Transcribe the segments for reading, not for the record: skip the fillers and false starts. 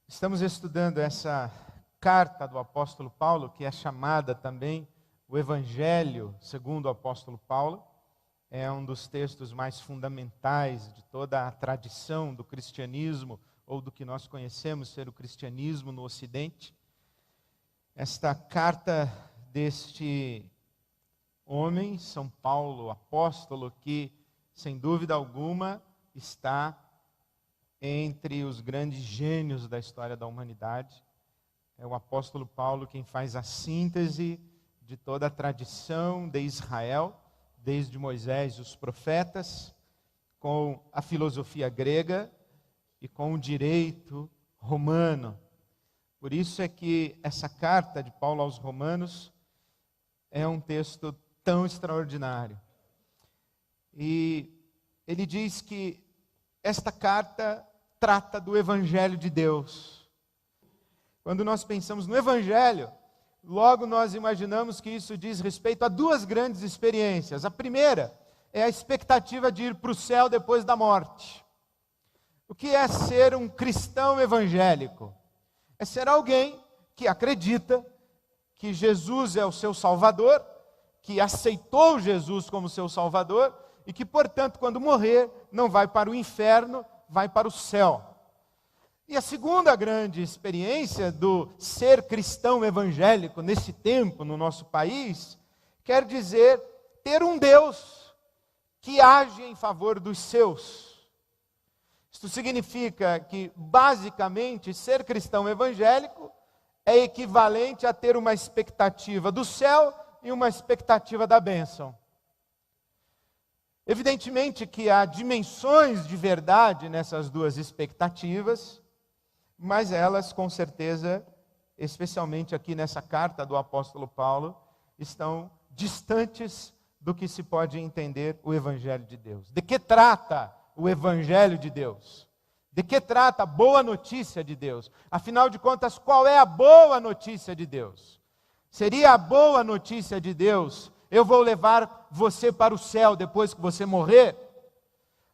Estamos estudando essa carta do apóstolo Paulo, que é chamada também o Evangelho segundo o apóstolo Paulo. É um dos textos mais fundamentais de toda a tradição do cristianismo, ou do que nós conhecemos ser o cristianismo no Ocidente. Esta carta deste homem, São Paulo, apóstolo, que, sem dúvida alguma, está entre os grandes gênios da história da humanidade. É o apóstolo Paulo quem faz a síntese de toda a tradição de Israel, desde Moisés e os profetas, com a filosofia grega e com o direito romano. Por isso é que essa carta de Paulo aos Romanos é um texto tão extraordinário. E ele diz que esta carta trata do Evangelho de Deus. Quando nós pensamos no Evangelho, logo nós imaginamos que isso diz respeito a duas grandes experiências. A primeira é a expectativa de ir para o céu depois da morte. O que é ser um cristão evangélico? É ser alguém que acredita que Jesus é o seu Salvador, que aceitou Jesus como seu Salvador e que, portanto, quando morrer, não vai para o inferno, vai para o céu. E a segunda grande experiência do ser cristão evangélico nesse tempo, no nosso país, quer dizer ter um Deus que age em favor dos seus. Isto significa que, basicamente, ser cristão evangélico é equivalente a ter uma expectativa do céu e uma expectativa da bênção. Evidentemente que há dimensões de verdade nessas duas expectativas, mas elas, com certeza, especialmente aqui nessa carta do apóstolo Paulo, estão distantes do que se pode entender o Evangelho de Deus. De que trata o Evangelho de Deus? De que trata a boa notícia de Deus? Afinal de contas, qual é a boa notícia de Deus? Seria a boa notícia de Deus: eu vou levar você para o céu depois que você morrer?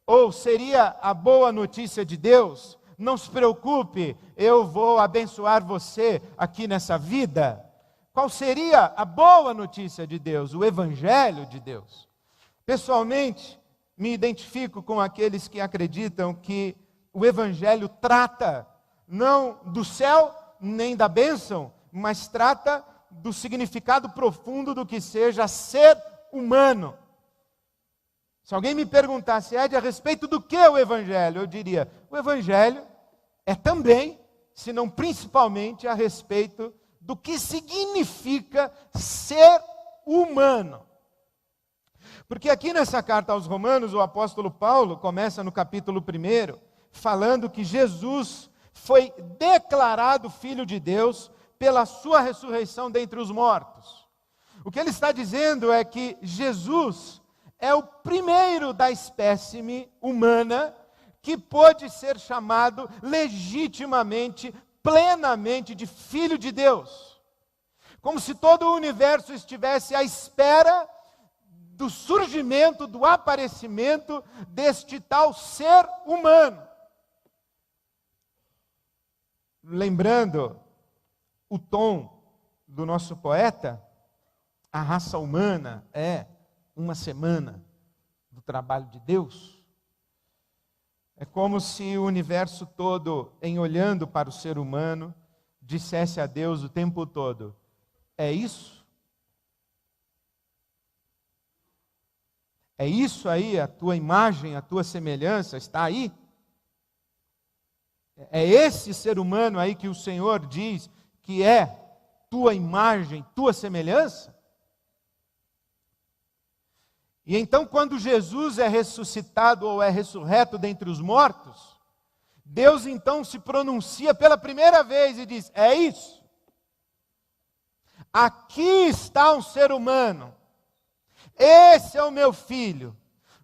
Ou seria a boa notícia de Deus: não se preocupe, eu vou abençoar você aqui nessa vida? Qual seria a boa notícia de Deus? O Evangelho de Deus. Pessoalmente, me identifico com aqueles que acreditam que o Evangelho trata não do céu nem da bênção, mas trata do significado profundo do que seja ser humano. Se alguém me perguntasse, Ed, a respeito do que é o Evangelho? Eu diria, o Evangelho é também, se não principalmente, a respeito do que significa ser humano. Porque aqui nessa carta aos Romanos, o apóstolo Paulo começa no capítulo 1, falando que Jesus foi declarado Filho de Deus pela sua ressurreição dentre os mortos. O que ele está dizendo é que Jesus é o primeiro da espécime humana que pôde ser chamado legitimamente, plenamente de Filho de Deus. Como se todo o universo estivesse à espera do surgimento, do aparecimento deste tal ser humano. Lembrando o tom do nosso poeta, a raça humana é uma semana do trabalho de Deus. É como se o universo todo, em olhando para o ser humano, dissesse a Deus o tempo todo: é isso? É isso aí, a tua imagem, a tua semelhança está aí? É esse ser humano aí que o Senhor diz que é tua imagem, tua semelhança? E então, quando Jesus é ressuscitado ou é ressurreto dentre os mortos, Deus então se pronuncia pela primeira vez e diz: é isso. Aqui está um ser humano. Esse é o meu filho.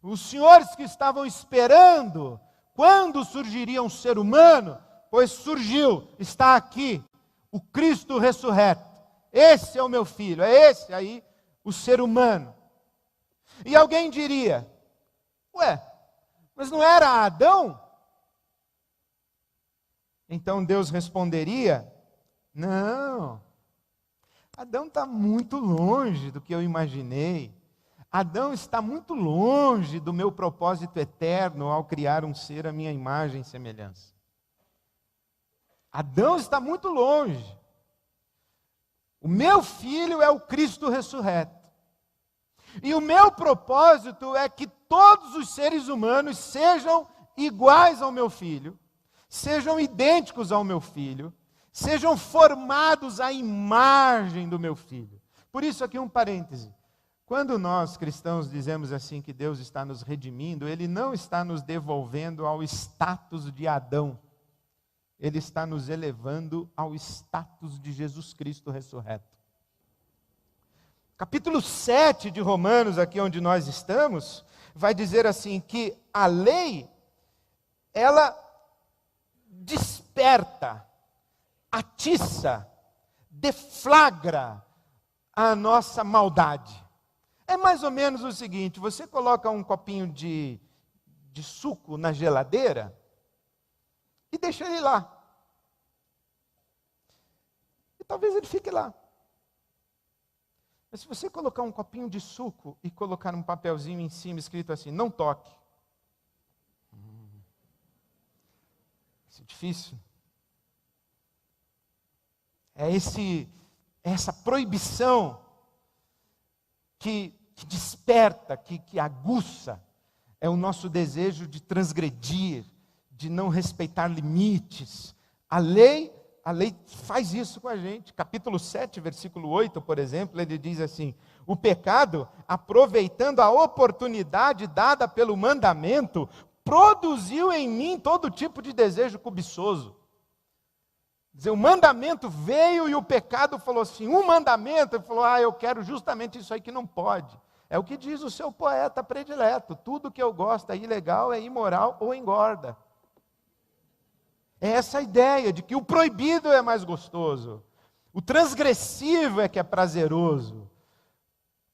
Os senhores que estavam esperando quando surgiria um ser humano, pois surgiu, está aqui, o Cristo ressurreto. Esse é o meu filho, é esse aí o ser humano. E alguém diria: ué, mas não era Adão? Então Deus responderia: não, Adão está muito longe do que eu imaginei. Adão está muito longe do meu propósito eterno ao criar um ser à minha imagem e semelhança. Adão está muito longe. O meu filho é o Cristo ressurreto. E o meu propósito é que todos os seres humanos sejam iguais ao meu filho, sejam idênticos ao meu filho, sejam formados à imagem do meu filho. Por isso aqui um parêntese. Quando nós cristãos dizemos assim que Deus está nos redimindo, Ele não está nos devolvendo ao status de Adão. Ele está nos elevando ao status de Jesus Cristo ressurreto. Capítulo 7 de Romanos, aqui onde nós estamos, vai dizer assim que a lei, ela desperta, atiça, deflagra a nossa maldade. É mais ou menos o seguinte: você coloca um copinho de suco na geladeira e deixa ele lá. E talvez ele fique lá. Mas se você colocar um copinho de suco e colocar um papelzinho em cima escrito assim: não toque. Isso é difícil. É essa proibição que desperta, que aguça, é o nosso desejo de transgredir, de não respeitar limites. A lei faz isso com a gente. Capítulo 7, versículo 8, por exemplo, ele diz assim: o pecado, aproveitando a oportunidade dada pelo mandamento, produziu em mim todo tipo de desejo cobiçoso. Quer dizer, o mandamento veio e o pecado falou assim, um mandamento, ele falou: eu quero justamente isso aí que não pode. É o que diz o seu poeta predileto: tudo que eu gosto é ilegal, é imoral ou engorda. É essa ideia de que o proibido é mais gostoso, o transgressivo é que é prazeroso.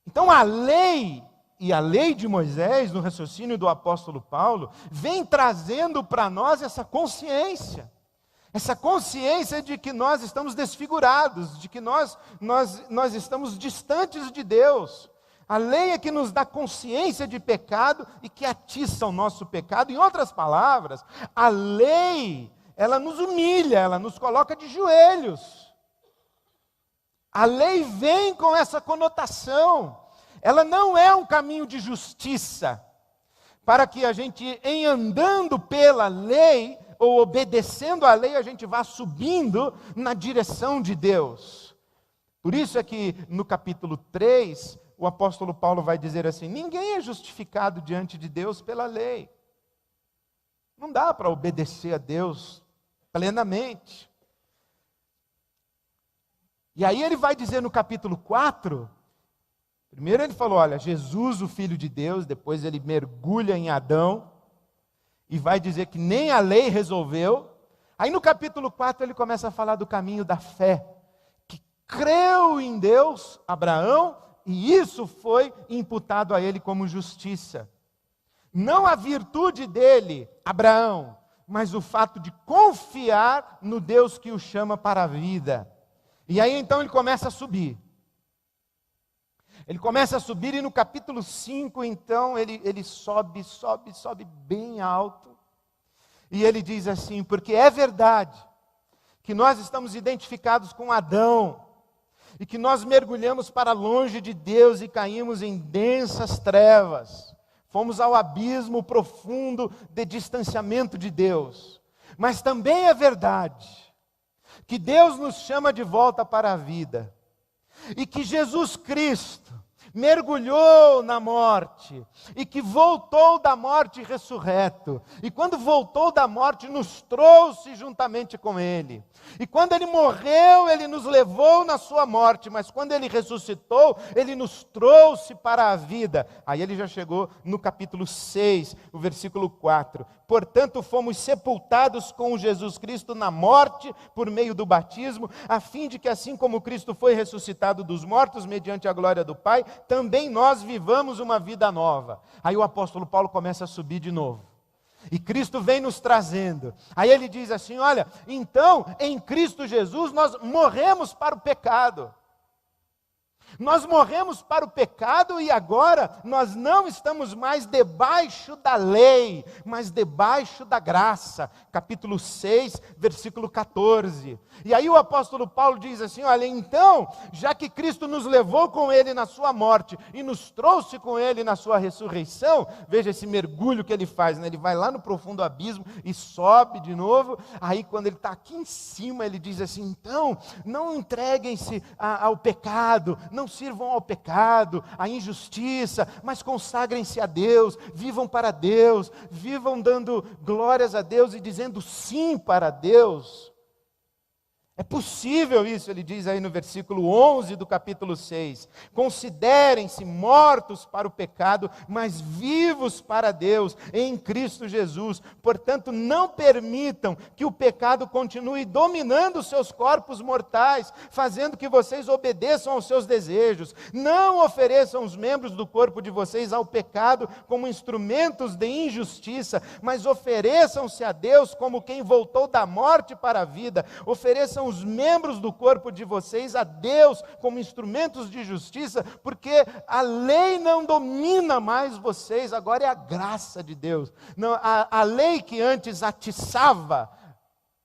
Então a lei, e a lei de Moisés, no raciocínio do apóstolo Paulo, vem trazendo para nós essa consciência de que nós estamos desfigurados, de que nós estamos distantes de Deus. A lei é que nos dá consciência de pecado e que atiça o nosso pecado. Em outras palavras, a lei, ela nos humilha, ela nos coloca de joelhos. A lei vem com essa conotação. Ela não é um caminho de justiça, para que a gente, em andando pela lei, ou obedecendo à lei, a gente vá subindo na direção de Deus. Por isso é que no capítulo 3, o apóstolo Paulo vai dizer assim: ninguém é justificado diante de Deus pela lei. Não dá para obedecer a Deus plenamente. E aí ele vai dizer no capítulo 4, primeiro ele falou: olha, Jesus, o Filho de Deus, depois ele mergulha em Adão, e vai dizer que nem a lei resolveu. Aí no capítulo 4 ele começa a falar do caminho da fé, que creu em Deus, Abraão, e isso foi imputado a ele como justiça. Não a virtude dele, Abraão, mas o fato de confiar no Deus que o chama para a vida. E aí então ele começa a subir. Ele começa a subir e no capítulo 5, então, ele sobe bem alto. E ele diz assim: porque é verdade que nós estamos identificados com Adão, e que nós mergulhamos para longe de Deus e caímos em densas trevas. Fomos ao abismo profundo de distanciamento de Deus. Mas também é verdade que Deus nos chama de volta para a vida. E que Jesus Cristo mergulhou na morte, e que voltou da morte ressurreto, e quando voltou da morte nos trouxe juntamente com Ele, e quando Ele morreu, Ele nos levou na sua morte, mas quando Ele ressuscitou, Ele nos trouxe para a vida. Aí ele já chegou no capítulo 6, o versículo 4, portanto fomos sepultados com Jesus Cristo na morte, por meio do batismo, a fim de que assim como Cristo foi ressuscitado dos mortos, mediante a glória do Pai, também nós vivamos uma vida nova. Aí o apóstolo Paulo começa a subir de novo. E Cristo vem nos trazendo. Aí ele diz assim: olha, então em Cristo Jesus nós morremos para o pecado. Nós morremos para o pecado e agora nós não estamos mais debaixo da lei, mas debaixo da graça. Capítulo 6, versículo 14. E aí o apóstolo Paulo diz assim: olha, então, já que Cristo nos levou com Ele na sua morte e nos trouxe com Ele na sua ressurreição, veja esse mergulho que ele faz, né? Ele vai lá no profundo abismo e sobe de novo. Aí quando ele está aqui em cima, ele diz assim: então, não entreguem-se ao pecado, não sirvam ao pecado, à injustiça, mas consagrem-se a Deus, vivam para Deus, vivam dando glórias a Deus e dizendo sim para Deus. É possível isso, ele diz aí no versículo 11 do capítulo 6. Considerem-se mortos para o pecado, mas vivos para Deus em Cristo Jesus. Portanto, não permitam que o pecado continue dominando os seus corpos mortais, fazendo que vocês obedeçam aos seus desejos. Não ofereçam os membros do corpo de vocês ao pecado como instrumentos de injustiça, mas ofereçam-se a Deus como quem voltou da morte para a vida. Ofereçam os membros do corpo de vocês a Deus como instrumentos de justiça, porque a lei não domina mais vocês, agora é a graça de Deus. Não, a lei que antes atiçava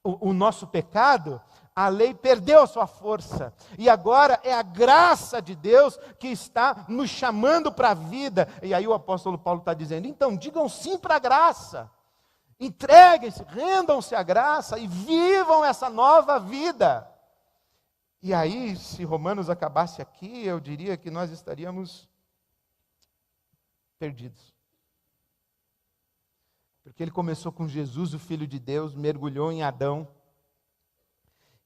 o nosso pecado, a lei perdeu a sua força, e agora é a graça de Deus que está nos chamando para a vida. E aí o apóstolo Paulo está dizendo: então digam sim para a graça. Entreguem-se, rendam-se à graça e vivam essa nova vida. E aí, se Romanos acabasse aqui, eu diria que nós estaríamos perdidos. Porque ele começou com Jesus, o Filho de Deus, mergulhou em Adão,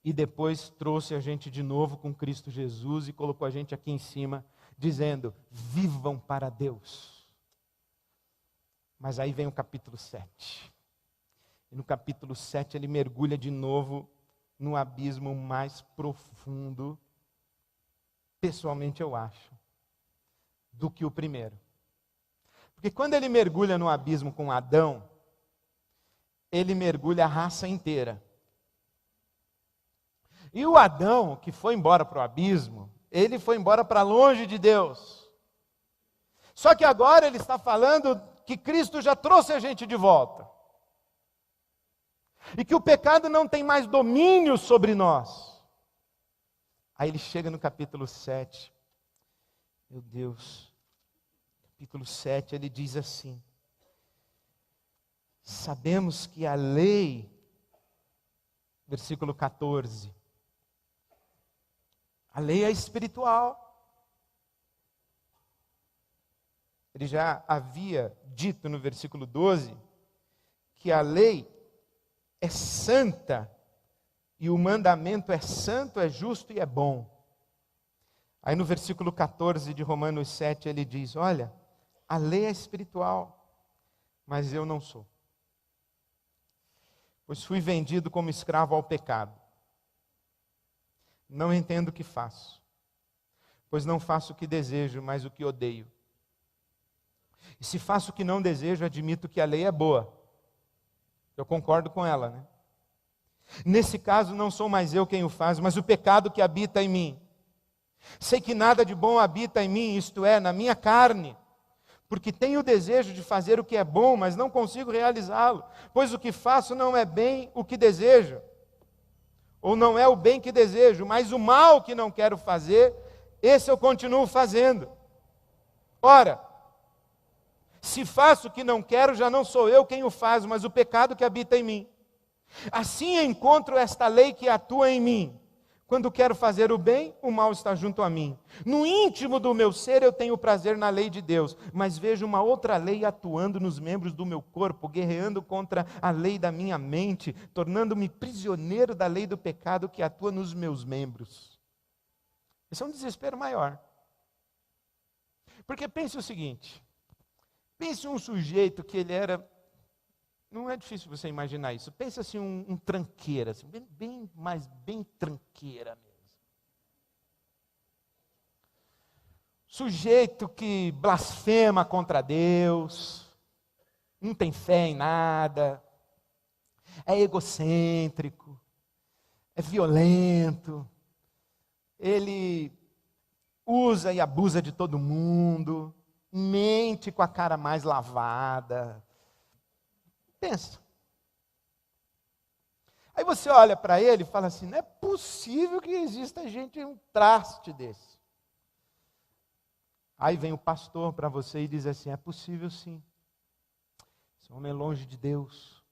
e depois trouxe a gente de novo com Cristo Jesus e colocou a gente aqui em cima, dizendo: vivam para Deus. Mas aí vem o capítulo 7. E no capítulo 7 ele mergulha de novo no abismo mais profundo, pessoalmente eu acho, do que o primeiro. Porque quando ele mergulha no abismo com Adão, ele mergulha a raça inteira. E o Adão, que foi embora para o abismo, ele foi embora para longe de Deus. Só que agora ele está falando que Cristo já trouxe a gente de volta. E que o pecado não tem mais domínio sobre nós. Aí ele chega no capítulo 7. Meu Deus. Capítulo 7, ele diz assim: sabemos que a lei, versículo 14, a lei é espiritual. Ele já havia dito no versículo 12 que a lei é santa, e o mandamento é santo, é justo e é bom. Aí no versículo 14 de Romanos 7 ele diz: olha, a lei é espiritual, mas eu não sou. Pois fui vendido como escravo ao pecado. Não entendo o que faço, pois não faço o que desejo, mas o que odeio. E se faço o que não desejo, admito que a lei é boa. Eu concordo com ela, né? Nesse caso, não sou mais eu quem o faz, mas o pecado que habita em mim. Sei que nada de bom habita em mim, isto é, na minha carne, porque tenho o desejo de fazer o que é bom, mas não consigo realizá-lo, pois o que faço não é bem o que desejo, ou não é o bem que desejo, mas o mal que não quero fazer, esse eu continuo fazendo. Ora, se faço o que não quero, já não sou eu quem o faz, mas o pecado que habita em mim. Assim encontro esta lei que atua em mim. Quando quero fazer o bem, o mal está junto a mim. No íntimo do meu ser eu tenho prazer na lei de Deus, mas vejo uma outra lei atuando nos membros do meu corpo, guerreando contra a lei da minha mente, tornando-me prisioneiro da lei do pecado que atua nos meus membros. Esse é um desespero maior. Porque pense o seguinte: pense um sujeito que ele era, não é difícil você imaginar isso, pense assim um tranqueira, assim, bem tranqueira mesmo. Sujeito que blasfema contra Deus, não tem fé em nada, é egocêntrico, é violento, ele usa e abusa de todo mundo, mente com a cara mais lavada. Pensa. Aí você olha para ele e fala assim, não é possível que exista gente em um traste desse. Aí vem o pastor para você e diz assim, é possível sim. Esse homem é longe de Deus.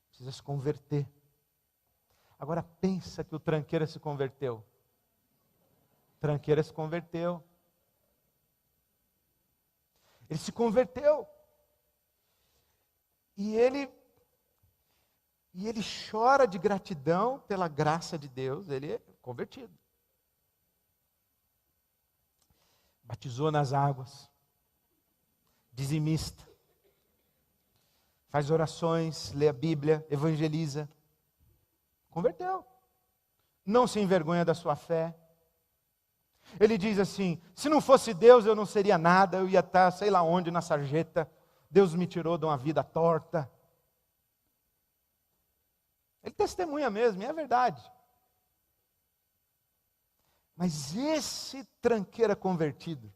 Precisa se converter. Agora pensa que o tranqueira se converteu. Tranqueira se converteu. Ele se converteu. E ele chora de gratidão pela graça de Deus. Ele é convertido. Batizou nas águas. Dizimista. Faz orações, lê a Bíblia, evangeliza. Converteu. Não se envergonha da sua fé. Ele diz assim, se não fosse Deus eu não seria nada, eu ia estar sei lá onde na sarjeta. Deus me tirou de uma vida torta. Ele testemunha mesmo, e é verdade. Mas esse tranqueira convertido,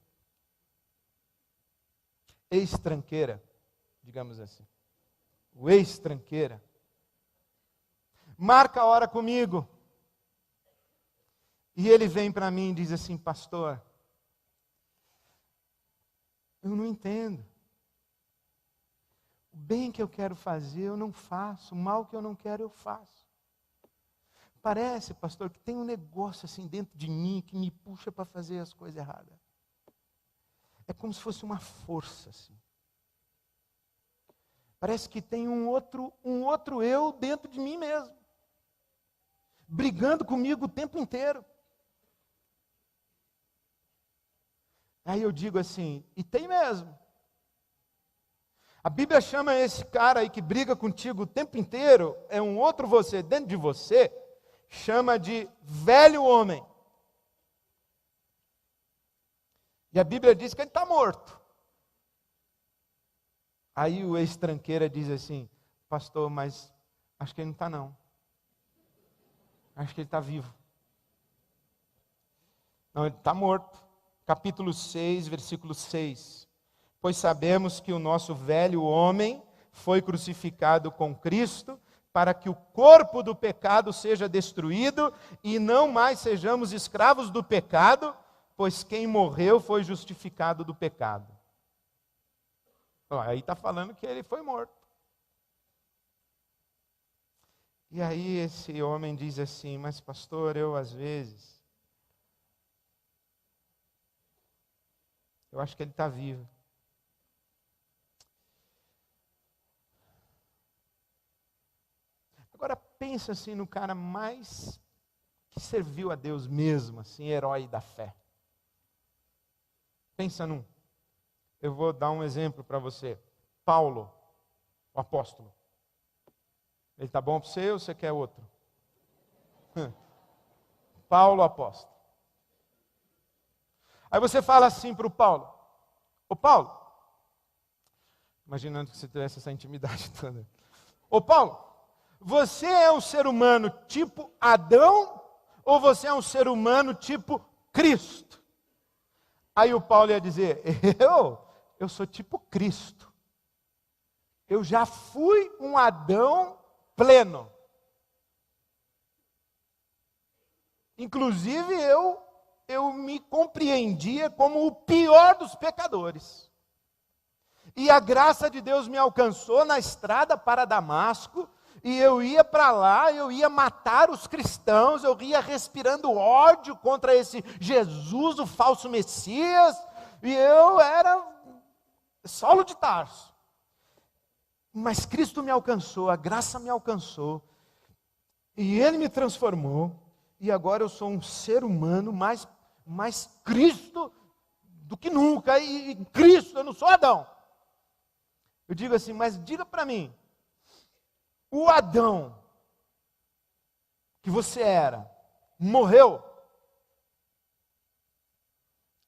ex-tranqueira, digamos assim, o ex-tranqueira, marca a hora comigo. E ele vem para mim e diz assim, pastor, eu não entendo. O bem que eu quero fazer eu não faço, o mal que eu não quero eu faço. Parece, pastor, que tem um negócio assim dentro de mim que me puxa para fazer as coisas erradas. É como se fosse uma força assim. Parece que tem um outro eu dentro de mim mesmo, brigando comigo o tempo inteiro. Aí eu digo assim, e tem mesmo. A Bíblia chama esse cara aí que briga contigo o tempo inteiro, é um outro você dentro de você, chama de velho homem. E a Bíblia diz que ele está morto. Aí o ex-tranqueira diz assim, pastor, mas acho que ele não está não. Acho que ele está vivo. Não, ele está morto. Capítulo 6, versículo 6. Pois sabemos que o nosso velho homem foi crucificado com Cristo, para que o corpo do pecado seja destruído e não mais sejamos escravos do pecado, pois quem morreu foi justificado do pecado. Aí está falando que ele foi morto. E aí esse homem diz assim, mas pastor, eu às vezes, eu acho que ele está vivo. Agora pensa assim no cara mais que serviu a Deus mesmo, assim, herói da fé. Pensa num. Eu vou dar um exemplo para você. Paulo, o apóstolo. Ele está bom para você ou você quer outro? Paulo, apóstolo. Aí você fala assim para o Paulo. Ô Paulo, imaginando que você tivesse essa intimidade toda. Ô Paulo, você é um ser humano tipo Adão ou você é um ser humano tipo Cristo? Aí o Paulo ia dizer, eu sou tipo Cristo. Eu já fui um Adão pleno. Inclusive eu me compreendia como o pior dos pecadores. E a graça de Deus me alcançou na estrada para Damasco, e eu ia para lá, eu ia matar os cristãos, eu ia respirando ódio contra esse Jesus, o falso Messias, e eu era Saulo de Tarso. Mas Cristo me alcançou, a graça me alcançou, e Ele me transformou, e agora eu sou um ser humano mais Cristo do que nunca, e Cristo, eu não sou Adão. Eu digo assim, mas diga para mim, o Adão que você era, morreu?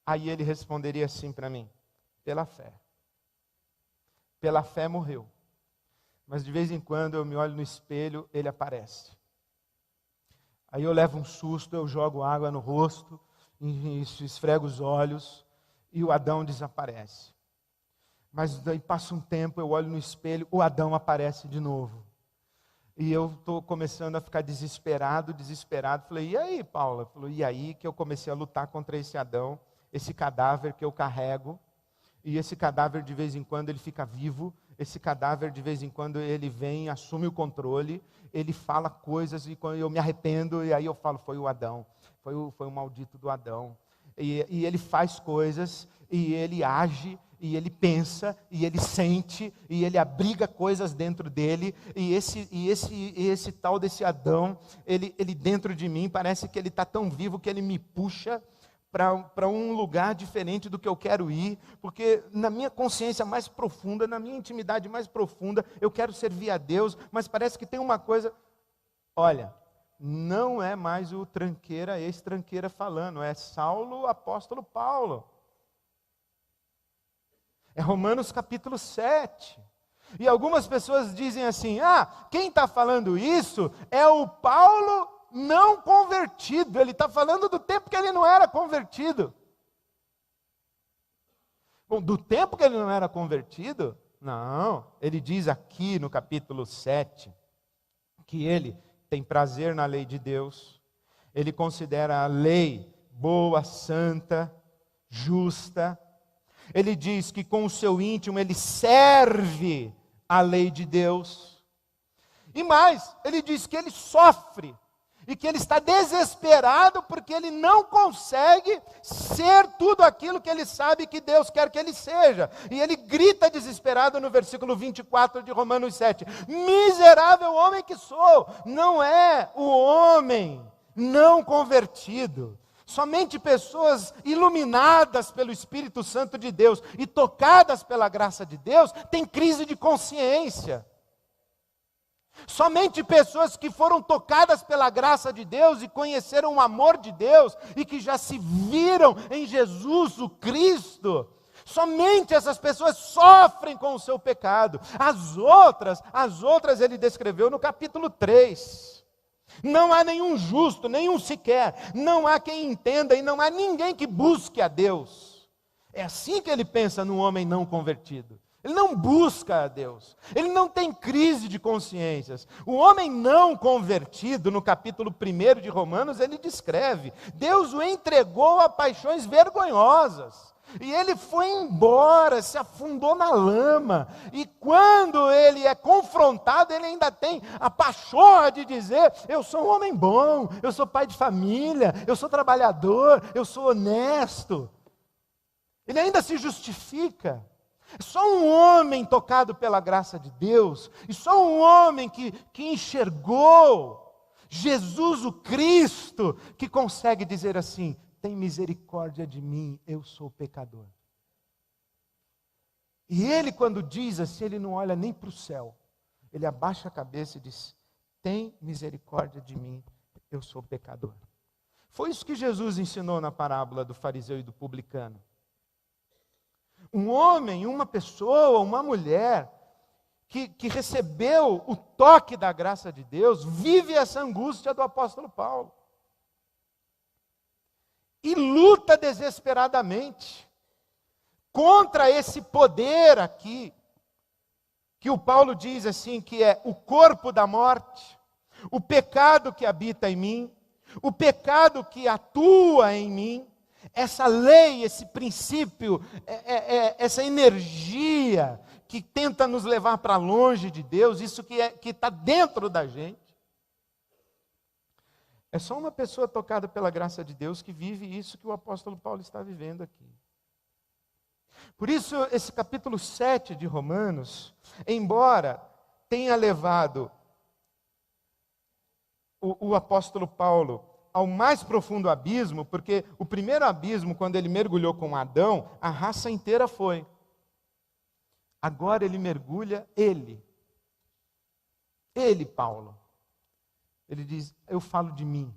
Aí ele responderia assim para mim, pela fé. pela fé morreu. Mas de vez em quando eu me olho no espelho, ele aparece. Aí eu levo um susto, eu jogo água no rosto, esfrego os olhos e o Adão desaparece. Mas daí passa um tempo, eu olho no espelho, o Adão aparece de novo. E eu estou começando a ficar desesperado. Falei, e aí, Paula? Falou, e aí que eu comecei a lutar contra esse Adão, esse cadáver que eu carrego. E esse cadáver de vez em quando ele fica vivo. Esse cadáver de vez em quando ele vem, assume o controle. Ele fala coisas e quando eu me arrependo. E aí eu falo, foi o Adão. Foi o maldito do Adão. E ele faz coisas, e ele age, e ele pensa, e ele sente, e ele abriga coisas dentro dele, e esse tal desse Adão, ele dentro de mim, parece que ele está tão vivo que ele me puxa para um lugar diferente do que eu quero ir, porque na minha consciência mais profunda, na minha intimidade mais profunda, eu quero servir a Deus, mas parece que tem uma coisa, olha, não é mais o tranqueira, ex-tranqueira falando, é Saulo, apóstolo Paulo. É Romanos capítulo 7. E algumas pessoas dizem assim, quem está falando isso é o Paulo não convertido. Ele está falando do tempo que ele não era convertido. Bom, do tempo que ele não era convertido? Não. Ele diz aqui no capítulo 7, que ele tem prazer na lei de Deus. Ele considera a lei boa, santa, justa. Ele diz que com o seu íntimo ele serve a lei de Deus. E mais, ele diz que ele sofre e que ele está desesperado porque ele não consegue ser tudo aquilo que ele sabe que Deus quer que ele seja. E ele grita desesperado no versículo 24 de Romanos 7. Miserável homem que sou! Não é o homem não convertido. Somente pessoas iluminadas pelo Espírito Santo de Deus e tocadas pela graça de Deus têm crise de consciência. Somente pessoas que foram tocadas pela graça de Deus e conheceram o amor de Deus e que já se viram em Jesus, o Cristo, somente essas pessoas sofrem com o seu pecado. As outras ele descreveu no capítulo 3. Não há nenhum justo, nenhum sequer, não há quem entenda e não há ninguém que busque a Deus. É assim que ele pensa no homem não convertido. Ele não busca a Deus, ele não tem crise de consciências. O homem não convertido, no capítulo 1 de Romanos, ele descreve: Deus o entregou a paixões vergonhosas. E ele foi embora, se afundou na lama. E quando ele é confrontado, ele ainda tem a pachorra de dizer: eu sou um homem bom, eu sou pai de família, eu sou trabalhador, eu sou honesto. Ele ainda se justifica. Só um homem tocado pela graça de Deus, e só um homem que enxergou Jesus o Cristo, que consegue dizer assim: tem misericórdia de mim, eu sou pecador. E ele, quando diz assim, ele não olha nem para o céu. Ele abaixa a cabeça e diz: tem misericórdia de mim, eu sou pecador. Foi isso que Jesus ensinou na parábola do fariseu e do publicano. Um homem, uma pessoa, uma mulher que recebeu o toque da graça de Deus, vive essa angústia do apóstolo Paulo. E luta desesperadamente contra esse poder aqui, que o Paulo diz assim, que é o corpo da morte, o pecado que habita em mim, o pecado que atua em mim, essa lei, esse princípio, essa energia que tenta nos levar para longe de Deus, isso que está dentro da gente. É só uma pessoa tocada pela graça de Deus que vive isso que o apóstolo Paulo está vivendo aqui. Por isso, esse capítulo 7 de Romanos, embora tenha levado o apóstolo Paulo ao mais profundo abismo, porque o primeiro abismo, quando ele mergulhou com Adão, a raça inteira foi. Agora ele mergulha ele, Paulo. Ele diz: eu falo de mim.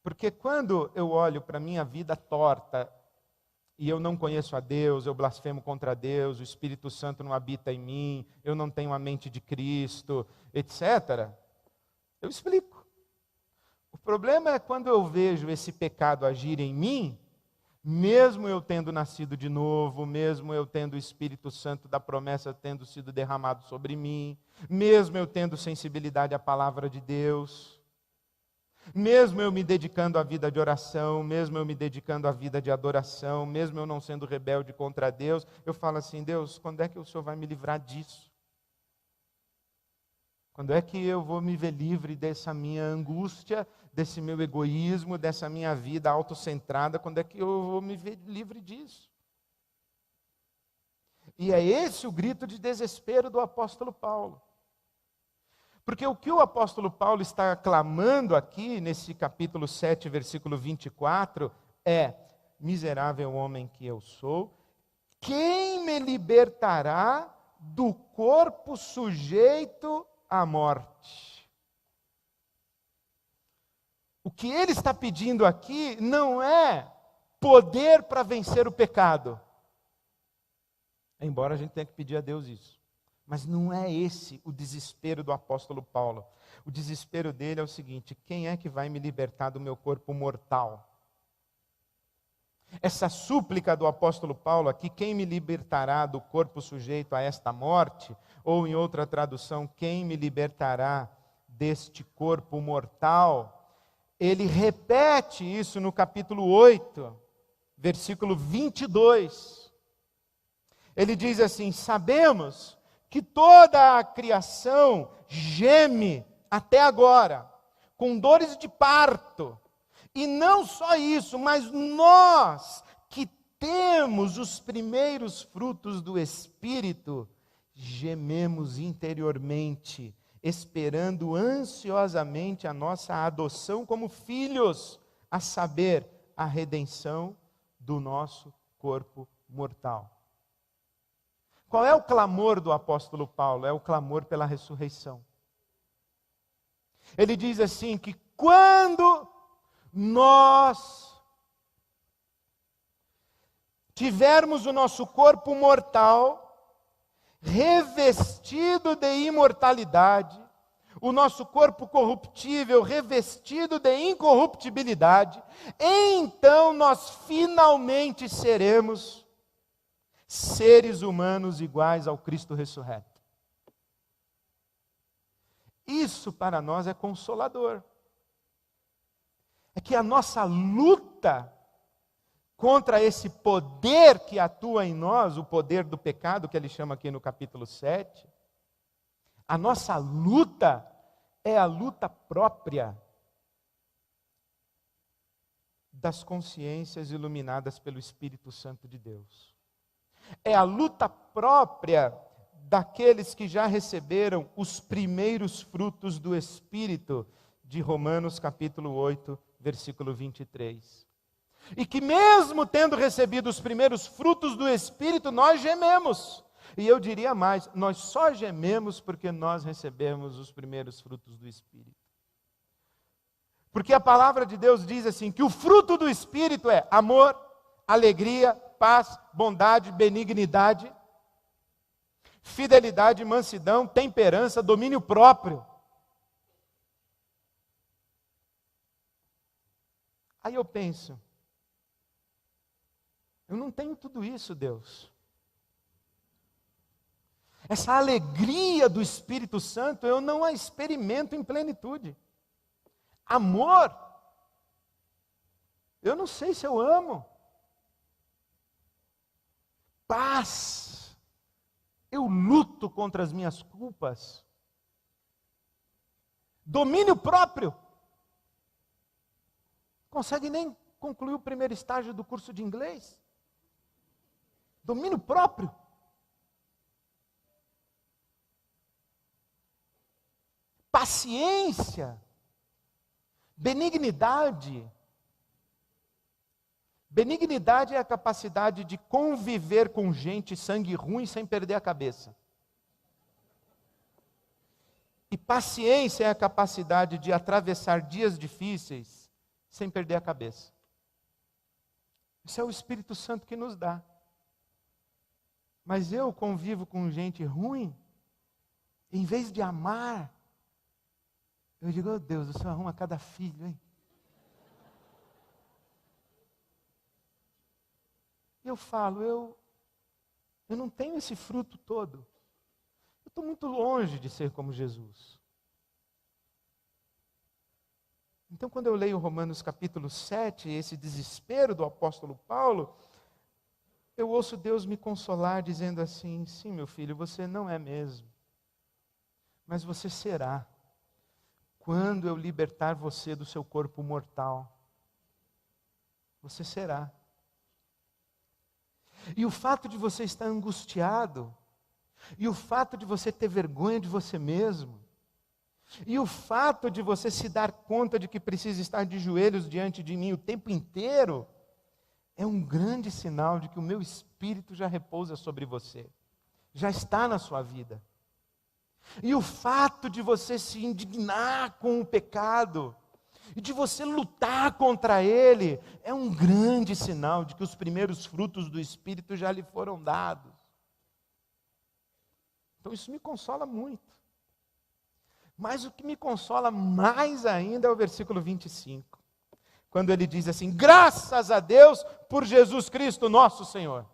Porque quando eu olho para a minha vida torta, e eu não conheço a Deus, eu blasfemo contra Deus, o Espírito Santo não habita em mim, eu não tenho a mente de Cristo, etc., eu explico. O problema é quando eu vejo esse pecado agir em mim, mesmo eu tendo nascido de novo, mesmo eu tendo o Espírito Santo da promessa tendo sido derramado sobre mim, mesmo eu tendo sensibilidade à palavra de Deus, mesmo eu me dedicando à vida de oração, mesmo eu me dedicando à vida de adoração, mesmo eu não sendo rebelde contra Deus, eu falo assim: Deus, quando é que o Senhor vai me livrar disso? Quando é que eu vou me ver livre dessa minha angústia, desse meu egoísmo, dessa minha vida autocentrada? Quando é que eu vou me ver livre disso? E é esse o grito de desespero do apóstolo Paulo. Porque o que o apóstolo Paulo está clamando aqui, nesse capítulo 7, versículo 24, é: miserável homem que eu sou, quem me libertará do corpo sujeito à morte? O que ele está pedindo aqui não é poder para vencer o pecado. Embora a gente tenha que pedir a Deus isso. Mas não é esse o desespero do apóstolo Paulo. O desespero dele é o seguinte: quem é que vai me libertar do meu corpo mortal? Essa súplica do apóstolo Paulo aqui, quem me libertará do corpo sujeito a esta morte? Ou em outra tradução, quem me libertará deste corpo mortal? Ele repete isso no capítulo 8, versículo 22. Ele diz assim: sabemos que toda a criação geme até agora, com dores de parto. E não só isso, mas nós que temos os primeiros frutos do Espírito, gememos interiormente, esperando ansiosamente a nossa adoção como filhos, a saber, a redenção do nosso corpo mortal. Qual é o clamor do apóstolo Paulo? É o clamor pela ressurreição. Ele diz assim que quando nós tivermos o nosso corpo mortal revestido de imortalidade, o nosso corpo corruptível revestido de incorruptibilidade, então nós finalmente seremos seres humanos iguais ao Cristo ressurreto. Isso para nós é consolador. É que a nossa luta contra esse poder que atua em nós, o poder do pecado, que ele chama aqui no capítulo 7, a nossa luta é a luta própria das consciências iluminadas pelo Espírito Santo de Deus. É a luta própria daqueles que já receberam os primeiros frutos do Espírito, de Romanos capítulo 8, versículo 23. E que mesmo tendo recebido os primeiros frutos do Espírito, nós gememos. E eu diria mais, nós só gememos porque nós recebemos os primeiros frutos do Espírito. Porque a palavra de Deus diz assim, que o fruto do Espírito é amor, alegria, paz, bondade, benignidade, fidelidade, mansidão, temperança, domínio próprio. Aí eu penso, eu não tenho tudo isso, Deus. Essa alegria do Espírito Santo eu não a experimento em plenitude. Amor, eu não sei se eu amo. Paz, eu luto contra as minhas culpas. Domínio próprio, consegue nem concluir o primeiro estágio do curso de inglês. Domínio próprio. Paciência, benignidade. Benignidade é a capacidade de conviver com gente sangue ruim sem perder a cabeça. E paciência é a capacidade de atravessar dias difíceis sem perder a cabeça. Isso é o Espírito Santo que nos dá. Mas eu convivo com gente ruim, em vez de amar, eu digo, oh Deus, o Senhor arruma cada filho, hein? Eu falo, eu não tenho esse fruto todo. Eu estou muito longe de ser como Jesus. Então, quando eu leio Romanos capítulo 7, esse desespero do apóstolo Paulo, eu ouço Deus me consolar dizendo assim, sim, meu filho, você não é mesmo, mas você será, quando eu libertar você do seu corpo mortal. Você será. E o fato de você estar angustiado, e o fato de você ter vergonha de você mesmo, e o fato de você se dar conta de que precisa estar de joelhos diante de mim o tempo inteiro, é um grande sinal de que o meu Espírito já repousa sobre você, já está na sua vida. E o fato de você se indignar com o pecado, e de você lutar contra ele, é um grande sinal de que os primeiros frutos do Espírito já lhe foram dados. Então isso me consola muito. Mas o que me consola mais ainda é o versículo 25. Quando ele diz assim, graças a Deus por Jesus Cristo nosso Senhor.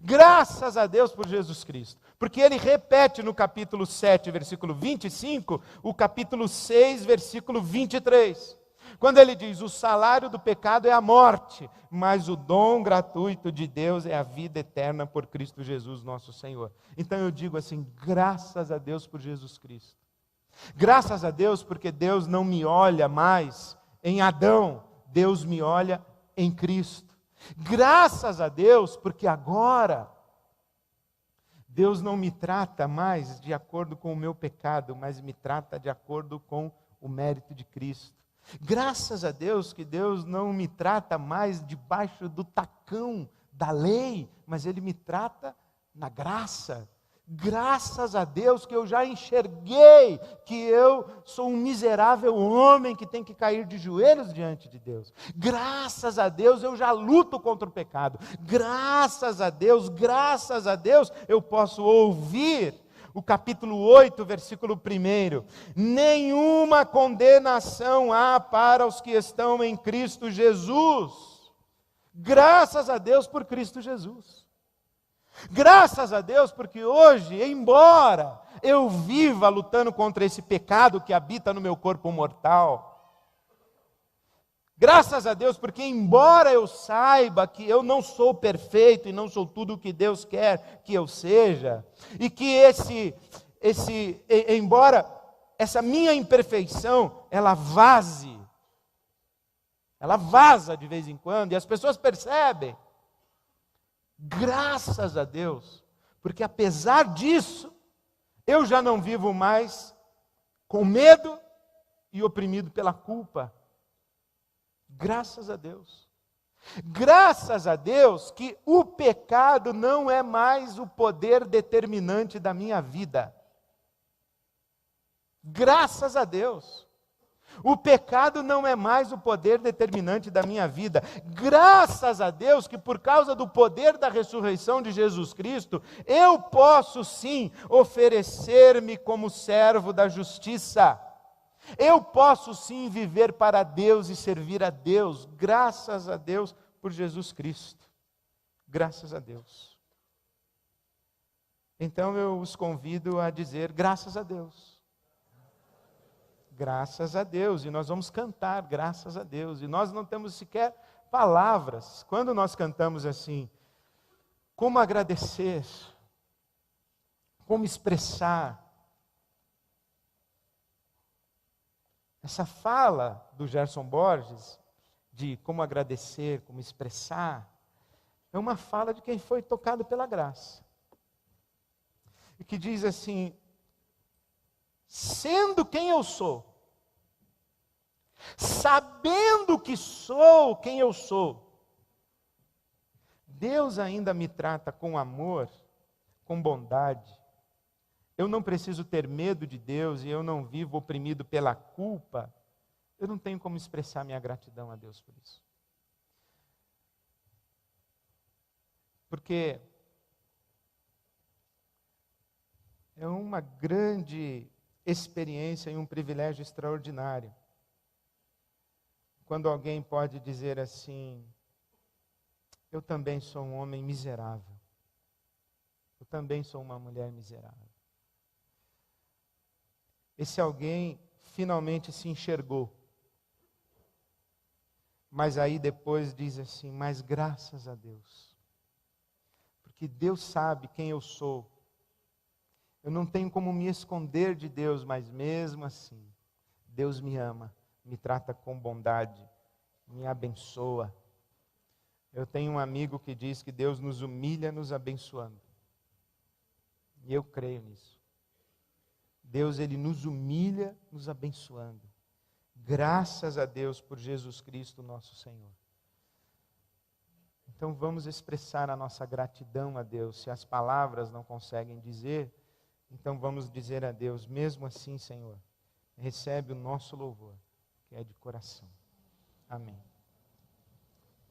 Graças a Deus por Jesus Cristo. Porque ele repete no capítulo 7, versículo 25, o capítulo 6, versículo 23. Quando ele diz, o salário do pecado é a morte, mas o dom gratuito de Deus é a vida eterna por Cristo Jesus nosso Senhor. Então eu digo assim, graças a Deus por Jesus Cristo. Graças a Deus porque Deus não me olha mais em Adão, Deus me olha em Cristo. Graças a Deus porque agora Deus não me trata mais de acordo com o meu pecado, mas me trata de acordo com o mérito de Cristo. Graças a Deus que Deus não me trata mais debaixo do tacão da lei, mas Ele me trata na graça. Graças a Deus que eu já enxerguei que eu sou um miserável homem que tem que cair de joelhos diante de Deus. Graças a Deus eu já luto contra o pecado. Graças a Deus eu posso ouvir o capítulo 8, versículo 1. Nenhuma condenação há para os que estão em Cristo Jesus. Graças a Deus por Cristo Jesus. Graças a Deus, porque hoje, embora eu viva lutando contra esse pecado que habita no meu corpo mortal, graças a Deus, porque embora eu saiba que eu não sou perfeito e não sou tudo o que Deus quer que eu seja, e que embora essa minha imperfeição, ela vaza de vez em quando, e as pessoas percebem. Graças a Deus, porque apesar disso, eu já não vivo mais com medo e oprimido pela culpa. Graças a Deus. Graças a Deus que o pecado não é mais o poder determinante da minha vida. Graças a Deus. O pecado não é mais o poder determinante da minha vida. Graças a Deus que por causa do poder da ressurreição de Jesus Cristo, eu posso sim oferecer-me como servo da justiça. Eu posso sim viver para Deus e servir a Deus. Graças a Deus por Jesus Cristo. Graças a Deus. Então eu os convido a dizer graças a Deus. Graças a Deus, e nós vamos cantar graças a Deus, e nós não temos sequer palavras, quando nós cantamos assim, como agradecer, como expressar, essa fala do Gerson Borges, de como agradecer, como expressar, é uma fala de quem foi tocado pela graça, e que diz assim, sendo quem eu sou, sabendo que sou quem eu sou, Deus ainda me trata com amor, com bondade. Eu não preciso ter medo de Deus e eu não vivo oprimido pela culpa. Eu não tenho como expressar minha gratidão a Deus por isso. Porque é uma grande experiência e um privilégio extraordinário quando alguém pode dizer assim: eu também sou um homem miserável, eu também sou uma mulher miserável. Esse alguém finalmente se enxergou, mas aí depois diz assim: mas graças a Deus, porque Deus sabe quem eu sou. Eu não tenho como me esconder de Deus, mas mesmo assim, Deus me ama, me trata com bondade, me abençoa. Eu tenho um amigo que diz que Deus nos humilha nos abençoando. E eu creio nisso. Deus, Ele nos humilha nos abençoando. Graças a Deus por Jesus Cristo, nosso Senhor. Então vamos expressar a nossa gratidão a Deus. Se as palavras não conseguem dizer, então vamos dizer a Deus: mesmo assim, Senhor, recebe o nosso louvor, que é de coração. Amém.